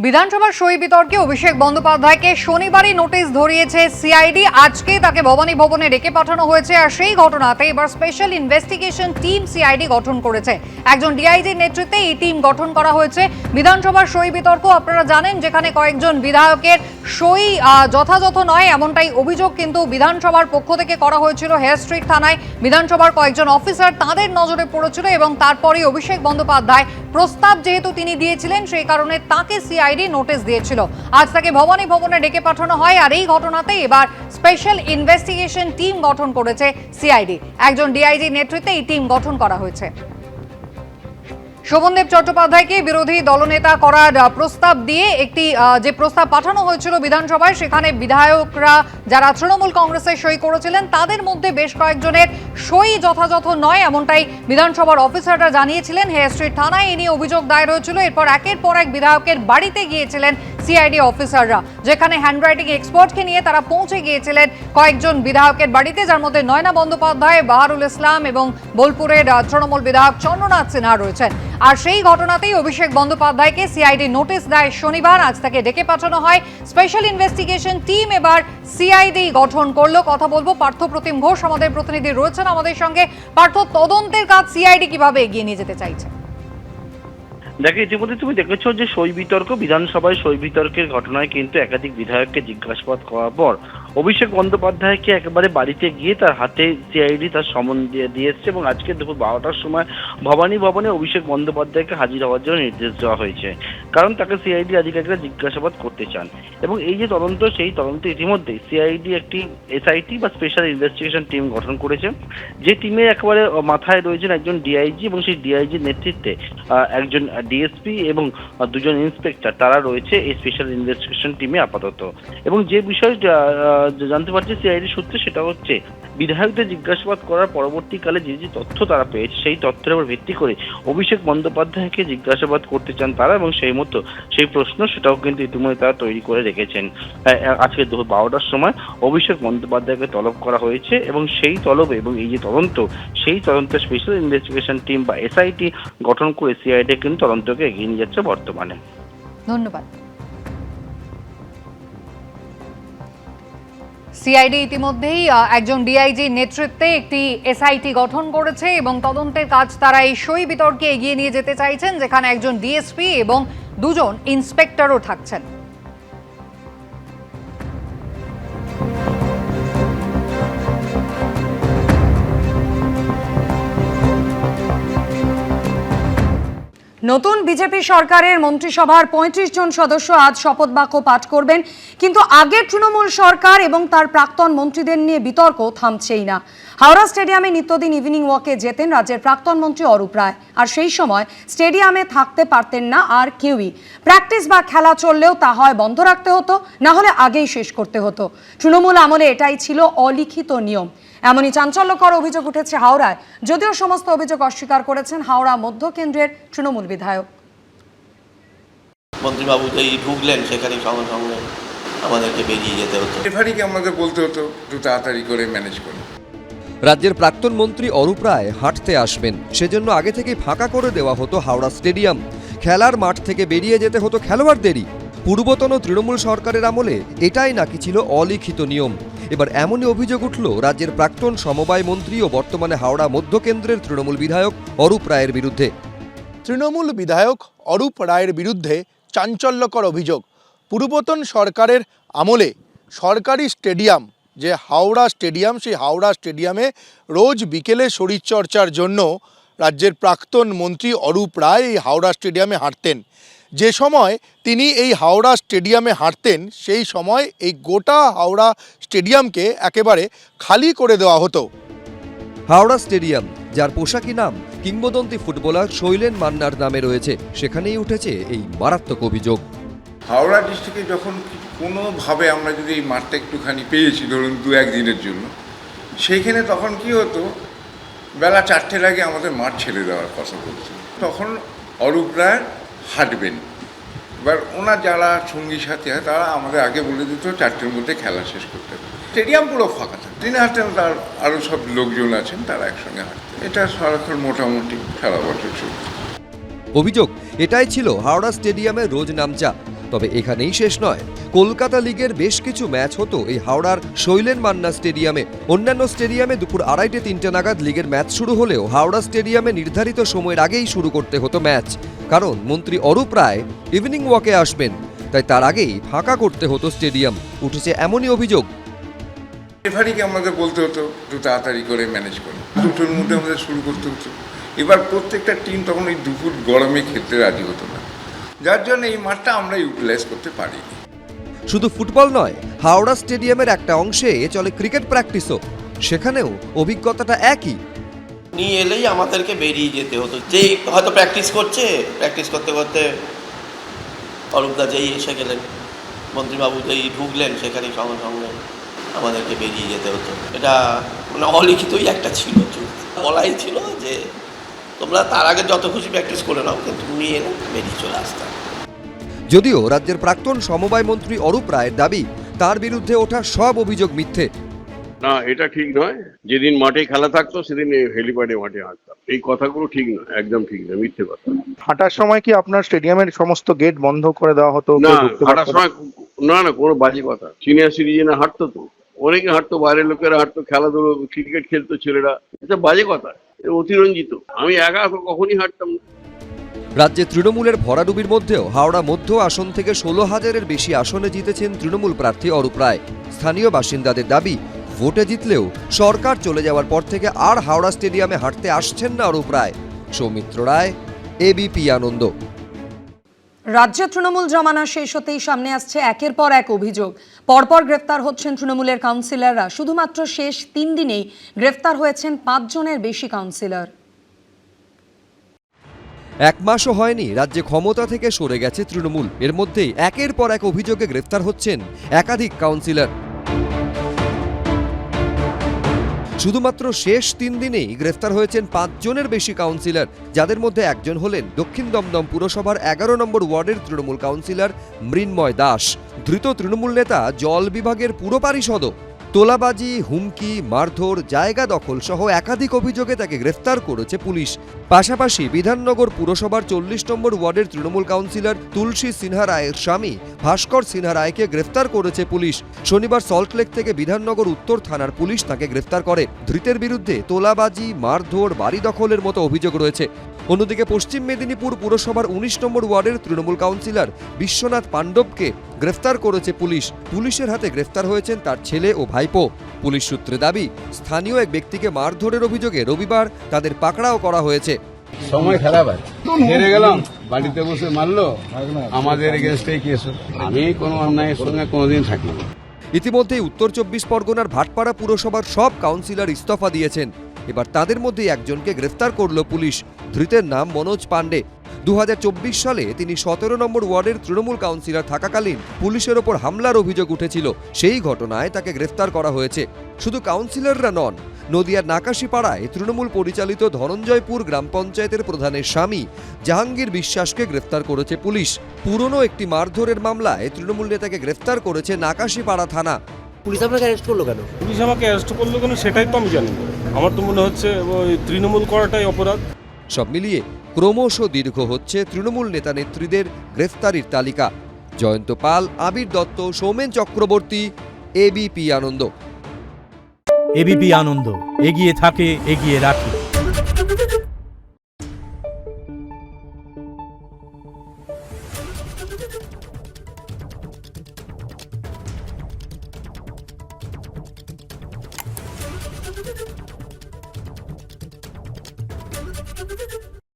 বিধানসভার সই বিতর্কে অভিষেক বন্দ্যোপাধ্যায়কে শনিবারই নোটিশ ধরিয়েছে সিআইডি। আজকে তাকে ভবানী ভবনে ডেকে পাঠানো হয়েছে। আর সেই ঘটনাতে এবার স্পেশাল ইনভেস্টিগেশন টিম সিআইডি গঠন করেছে। একজন ডিআইজির নেতৃত্বে এই টিম গঠন করা হয়েছে। বিধানসভার সই বিতর্ক আপনারা জানেন, যেখানে কয়েকজন বিধায়কের সই যথাযথ নয় এমনটাই অভিযোগ কিন্তু বিধানসভার পক্ষ থেকে করা হয়েছিল। হেয়ার স্ট্রিট থানায় বিধানসভার কয়েকজন অফিসার তাদের নজরে পড়েছিল এবং তারপরে অভিষেক বন্দ্যোপাধ্যায় প্রস্তাব যেহেতু তিনি দিয়েছিলেন সেই কারণে তাকে সিআইডি নোটিশ দিয়েছিল। আজ তাকে ভবানী ভবনে ডেকে পাঠানো হয়। আর এই ঘটনাতে এবার স্পেশাল ইনভেস্টিগেশন টিম গঠন করেছে সিআইডি। একজন ডিআইজির নেতৃত্বে এই টিম গঠন করা হয়েছে। শোভনদেব চট্টোপাধ্যায়কে বিরোধী দলনেতা করার প্রস্তাব দিয়ে একটি যে প্রস্তাব পাঠানো হয়েছিল বিধানসভায়, সেখানে বিধায়করা যারা তৃণমূল কংগ্রেসের সই করেছিলেন তাদের মধ্যে বেশ কয়েকজনের সই যথাযথ নয় এমনটাই বিধানসভার অফিসাররা জানিয়েছিলেন। হেয়ার স্ট্রিট থানায় এ নিয়ে অভিযোগ দায়ের হয়েছিল। এরপর একের পর এক বিধায়কের বাড়িতে গিয়েছিলেন সিআইডি অফিসাররা, যেখানে হ্যান্ডরাইটিং এক্সপার্টকে নিয়ে তারা পৌঁছে গিয়েছিলেন কয়েকজন বিধায়কের বাড়িতে, যার মধ্যে নয়না বন্দ্যোপাধ্যায়, বাহারুল ইসলাম এবং বোলপুরের তৃণমূল বিধায়ক চন্দ্রনাথ সিনহা রয়েছেন। আর সেই ঘটনাতেই অভিষেক বন্দ্যোপাধ্যায়কে সিআইডি নোটিশ দেয় শনিবার। আজ তাকে ডেকে পাঠানো হয়। স্পেশাল ইনভেস্টিগেশন টিম এবার সিআইডি গঠন করলো। কথা বলবো পার্থ প্রতিম ঘোষ, আমাদের প্রতিনিধি রয়েছেন আমাদের সঙ্গে। পার্থ, তদন্তের কাজ সিআইডি কিভাবে এগিয়ে নিয়ে যেতে চাইছে? দেখো, ইতিমধ্যে তুমি দেখেছো যে সই বিতর্ক, বিধানসভায় সই বিতর্কের ঘটনায় কিন্তু একাধিক বিধায়ককে জিজ্ঞাসাবাদ করার পর অভিষেক বন্দ্যোপাধ্যায়কে একেবারে বাড়িতে গিয়ে তার হাতে সিআইডি তার সমন দিয়ে এসছে এবং আজকে দুপুর 12টার সময় ভবানী ভবনে অভিষেক বন্দ্যোপাধ্যায়কে হাজির হওয়ার জন্য নির্দেশ দেওয়া হয়েছে। কারণ তাকে সিআইডি আধিকারিকরা জিজ্ঞাসাবাদ করতে চান। এবং এই যে তদন্ত, সেই তদন্তে ইতিমধ্যে সিআইডি একটি এসআইটি বা স্পেশাল ইনভেস্টিগেশন টিম গঠন করেছে, যে টিমে একেবারে মাথায় রয়েছেন একজন ডিআইজি এবং সেই ডিআইজির নেতৃত্বে একজন ডিএসপি এবং দুজন ইন্সপেক্টর, তারা রয়েছে এই স্পেশাল ইনভেস্টিগেশন টিমে আপাতত। এবং যে বিষয় জানতে পারছি সিআইডি সূত্রে, সেটা হচ্ছে বিধায়কদের জিজ্ঞাসাবাদ করার পরবর্তীকালে যে যে তথ্য তারা পেয়েছে সেই তথ্যের উপর ভিত্তি করে অভিষেক বন্দ্যোপাধ্যায়কে জিজ্ঞাসাবাদ করতে চান তারা, এবং সেই মতো সেই প্রশ্ন সেটাও কিন্তু ইতিমধ্যে তারা তৈরি করে রেখেছেন। আজকে দুপুর 12টার সময় অভিষেক বন্দ্যোপাধ্যায়কে তলব করা হয়েছে এবং সেই তলবে এবং এই যে তদন্ত, সেই তদন্তে স্পেশাল ইনভেস্টিগেশন টিম বা এসআইটি গঠন করে সিআইডি কিন্তু তদন্তকে এগিয়ে নিয়ে যাচ্ছে বর্তমানে। ধন্যবাদ। সিআইডি ইতিমধ্যেই একজন ডিআইজির নেতৃত্বে একটি এসআইটি গঠন করেছে এবং তদন্তের কাজ তারা এই সই বিতর্কে এগিয়ে নিয়ে যেতে চাইছেন, যেখানে একজন ডিএসপি এবং দুজন ইন্সপেক্টরও থাকছেন। নতুন বিজেপি সরকারের মন্ত্রিসভার ৩৫ জন সদস্য আজ শপথ বাক্য পাঠ করবেন। কিন্তু আগের তৃণমূল সরকার এবং তার প্রাক্তন মন্ত্রীদের নিয়ে বিতর্ক থামছেই না। হাওড়া স্টেডিয়ামে নিত্যদিন ইভিনিং ওয়াকে যেতেন রাজ্যের প্রাক্তন মন্ত্রী অরূপ রায়। আর সেই সময় স্টেডিয়ামে থাকতে পারতেন না আর কেউই। প্র্যাকটিস বা খেলা চললেও তা হয় বন্ধ রাখতে হতো, না হলে আগেই শেষ করতে হতো। তৃণমূল আমলে এটাই ছিল অলিখিত নিয়ম। এমনই চাঞ্চল্যকর অভিযোগ উঠেছে হাওড়ায়, যদিও সমস্ত অভিযোগ অস্বীকার করেছেন হাওড়া মধ্য কেন্দ্রের তৃণমূল বিধায়ক। মন্ত্রীবাবু যেই ঢুকলেন সেখানে সঙ্গে সঙ্গে আমাদেরকে বেরিয়ে যেতে হতো। রেফারিকে আমাদের বলতে হতো একটু তাড়াতাড়ি করে ম্যানেজ করুন। রাজ্যের প্রাক্তন মন্ত্রী অরূপ রায় হাঁটতে আসবেন, সেজন্য আগে থেকেই ফাঁকা করে দেওয়া হতো হাওড়া স্টেডিয়াম। খেলার মাঠ থেকে বেরিয়ে যেতে হতো খেলোয়াড়দেরই। পূর্বতন তৃণমূল সরকারের আমলে এটাই নাকি ছিল অলিখিত নিয়ম। এবার এমনই অভিযোগ উঠল রাজ্যের প্রাক্তন সমবায় মন্ত্রী ও বর্তমানে হাওড়া মধ্য কেন্দ্রের তৃণমূল বিধায়ক অরূপ রায়ের বিরুদ্ধে। তৃণমূল বিধায়ক অরূপ রায়ের বিরুদ্ধে চাঞ্চল্যকর অভিযোগ। পূর্বতন সরকারের আমলে সরকারি স্টেডিয়াম যে হাওড়া স্টেডিয়াম, সেই হাওড়া স্টেডিয়ামে রোজ বিকেলে শরীরচর্চার জন্য রাজ্যের প্রাক্তন মন্ত্রী অরূপ রায় এই হাওড়া স্টেডিয়ামে হাঁটতেন। যে সময় তিনি এই হাওড়া স্টেডিয়ামে হাঁটতেন সেই সময় এই গোটা হাওড়া স্টেডিয়ামকে একেবারে খালি করে দেওয়া হতো। হাওড়া স্টেডিয়াম, যার পোশাকি নাম কিংবদন্তি ফুটবলার শৈলেন মান্নার নামে রয়েছে, সেখানেই উঠেছে এই মারাত্মক অভিযোগ। হাওড়া ডিস্ট্রিক্টে যখন কোনোভাবে আমরা যদি এই মাঠটা একটুখানি পেয়েছি, ধরুন 2-1 দিনের জন্য, সেইখানে তখন কি হতো, বেলা 4টের আগে আমাদের মাঠ ছেড়ে দেওয়ার কথা বলতো। তখন অরূপ রায় হাঁটবেন। এবার ওনার যারা সঙ্গী সাথী হয় তারা আমাদের আগে বলে দিত 4টের মধ্যে খেলা শেষ করতে হবে। স্টেডিয়াম পুরো ফাঁকা থাকে, তিনি হাঁটতেন, তার আরও সব লোকজন আছেন তারা একসঙ্গে হাঁটতেন। এটা সারাক্ষণ মোটামুটি সারা বছর চলছে। অভিযোগ এটাই ছিল হাওড়া স্টেডিয়ামে রোজ নামচা। তবে এখানেই শেষ নয়। কলকাতা লিগের বেশ কিছু ম্যাচ হতো এই হাওড়ার শৈলেন মান্না স্টেডিয়ামে। অন্যান্য স্টেডিয়ামে দুপুর 2:30-3টে নাগাদ লিগের ম্যাচ শুরু হলেও হাওড়া স্টেডিয়ামে নির্ধারিত সময়ের আগেই শুরু করতে হতো ম্যাচ, কারণ মন্ত্রী অরূপ রায় ইভিনিং ওয়াকে আসবেন, তাই তার আগেই ফাঁকা করতে হতো স্টেডিয়াম। উঠেছে এমনই অভিযোগ। রেফারিকে আমাদের বলতে হতো একটু তাড়াতাড়ি করে ম্যানেজ করে, 2টোর মধ্যে আমাদের শুরু করতে হতো। এবার প্রত্যেকটা টিম তখন ওই দুপুর গরমে খেলতে রাজি হতো না, যার জন্য এই মাঠটা আমরা ইউটিলাইজ করতে পারিনি। শুধু ফুটবল নয়, হাওড়া স্টেডিয়ামের একটা অংশে চলে ক্রিকেট প্র্যাকটিসও। সেখানেও অভিজ্ঞতাটা একই। নিয়ে এলেই আমাদেরকে বেরিয়ে যেতে হতো। যেই হয়তো প্র্যাকটিস করতে করতে অরূপদা যেই এসে গেলেন, মন্ত্রীবাবু যেই ঢুকলেন, সেখানেই সঙ্গে সঙ্গে আমাদেরকে বেরিয়ে যেতে হতো। এটা মানে অলিখিতই একটা ছিল, বলাই ছিল যে তোমরা তার আগে যত খুশি প্র্যাকটিস করে নাও, কিন্তু নিয়ে এলে বেরিয়ে চলে আসতাম। যদিও রাজ্যের প্রাক্তন সমবায় মন্ত্রী অরূপ রায়ের দাবি, তার বিরুদ্ধে ওঠা সব অভিযোগ মিথ্যে। না, এটা ঠিক নয়। যেদিন মাঠে খেলা থাকতো সেদিন হেলিপ্যাডে মাঠে হাঁটতাম। এই কথাগুলো ঠিক নয়, একদম ঠিক নয়, মিথ্যে কথা। হাঁটার সময় কি আপনার স্টেডিয়ামের সমস্ত গেট বন্ধ করে দেওয়া হতো? না, হাঁটার সময় না, কোনো বাজে কথা। সিনিয়র সিটিজেন হাঁটতো তো, অনেকে হাঁটতো, বাইরের লোকেরা হাঁটতো, খেলাধুলো ক্রিকেট খেলতো ছেলেরা। এটা বাজে কথা, অতিরঞ্জিত। আমি একা কখনই হাঁটতাম না। রাজ্যে তৃণমূলের ভরাডুবির মধ্যেও হাওড়া মধ্য আসন থেকে 16,000-এর বেশি আসনে জিতেছেন তৃণমূল প্রার্থী অরূপ রায়। স্থানীয় বাসিন্দাদের দাবি, ভোটে জিতলেও সরকার চলে যাওয়ার পর থেকে আর হাওড়া স্টেডিয়ামে হাঁটতে আসছেন না অরূপ রায়। সৌমিত্র রায়, এবিপি আনন্দ। রাজ্যে তৃণমূল জমানা শেষ হতেই সামনে আসছে একের পর এক অভিযোগ। পরপর গ্রেফতার হচ্ছেন তৃণমূলের কাউন্সিলররা। শুধুমাত্র শেষ 3 দিনেই গ্রেফতার হয়েছেন 5 জনের বেশি কাউন্সিলর। 1 মাসও হয়নি রাজ্যে ক্ষমতা থেকে সরে গেছে তৃণমূল, এর মধ্যেই একের পর এক অভিযোগে গ্রেফতার হচ্ছেন একাধিক কাউন্সিলর। শুধুমাত্র শেষ 3 দিনেই গ্রেফতার হয়েছেন 5 জনের বেশি কাউন্সিলর, যাদের মধ্যে একজন হলেন দক্ষিণ দমদম পুরসভার 11 নম্বর ওয়ার্ডের তৃণমূল কাউন্সিলর মৃন্ময় দাস। ধৃত তৃণমূল নেতা জল বিভাগের পুর পারিষদও। তোলাবাজি, হুমকি, মারধর, জায়গা দখল সহ একাধিক অভিযোগে তাকে গ্রেফতার করেছে পুলিশ। পাশাপাশি বিধাননগর পুরসভার 40 নম্বর ওয়ার্ডের তৃণমূল কাউন্সিলর তুলসী সিনহা রায়ের স্বামী ভাস্কর সিনহা রায়কে গ্রেফতার করেছে পুলিশ। শনিবার সল্টলেক থেকে বিধাননগর উত্তর থানার পুলিশ তাকে গ্রেফতার করে। ধৃতের বিরুদ্ধে তোলাবাজি, মারধর, বাড়ি দখলের মতো অভিযোগ রয়েছে। অন্যদিকে পশ্চিম মেদিনীপুর পুরসভার 19 নম্বর ওয়ার্ডের তৃণমূল কাউন্সিলর বিশ্বনাথ পাণ্ডবকে গ্রেফতার করেছে পুলিশ। পুলিশের হাতে গ্রেফতার হয়েছেন তার ছেলে ও ভাইপো। পুলিশ সূত্রে দাবি, স্থানীয় এক ব্যক্তিকে মারধরের অভিযোগে রবিবার তাদের পাকড়াও করা হয়েছে। সময় খারাপ, হেরে গেলাম, বাড়িতে বসে মারলো, আমাদের এগেনস্টে কেস। আমি কোনো অন্যায়ের সঙ্গে কোনোদিন থাকি। ইতিমধ্যেই উত্তর 24 পরগনার ভাটপাড়া পুরসভার সব কাউন্সিলর ইস্তফা দিয়েছেন। এবার তাদের মধ্যে একজনকে গ্রেফতার করল পুলিশ। ধৃতের নাম মনোজ পাণ্ডে। 2024 সালে তিনি 17 নম্বর ওয়ার্ডের তৃণমূল কাউন্সিলর থাকাকালীন পুলিশের ওপর হামলার অভিযোগ উঠেছিল। সেই ঘটনায় তাকে গ্রেফতার করা হয়েছে। শুধু কাউন্সিলররা নন, নদিয়ার নাকাশিপাড়ায় তৃণমূল পরিচালিত ধনঞ্জয়পুর গ্রাম পঞ্চায়েতের প্রধানের স্বামী জাহাঙ্গীর বিশ্বাসকে গ্রেফতার করেছে পুলিশ। পুরনো একটি মারধরের মামলায় তৃণমূল নেতাকে গ্রেফতার করেছে নাকাশিপাড়া থানা। পুলিশ আপনাকে অ্যারেস্ট করলো কেন? পুলিশ আমাকে অ্যারেস্ট করলো কেন সেটাই তো আমি জানি না। আমার তো মনে হচ্ছে ওই তৃণমূল করাটাই অপরাধ। সব মিলিয়ে ক্রমশ দীর্ঘ হচ্ছে তৃণমূল নেতা নেত্রীদের গ্রেফতারির তালিকা। জয়ন্ত পাল, আবির দত্ত, সৌমেন চক্রবর্তী, এবিপি আনন্দ। এবিপি আনন্দ, এগিয়ে থাকে, এগিয়ে রাখে। Thank you.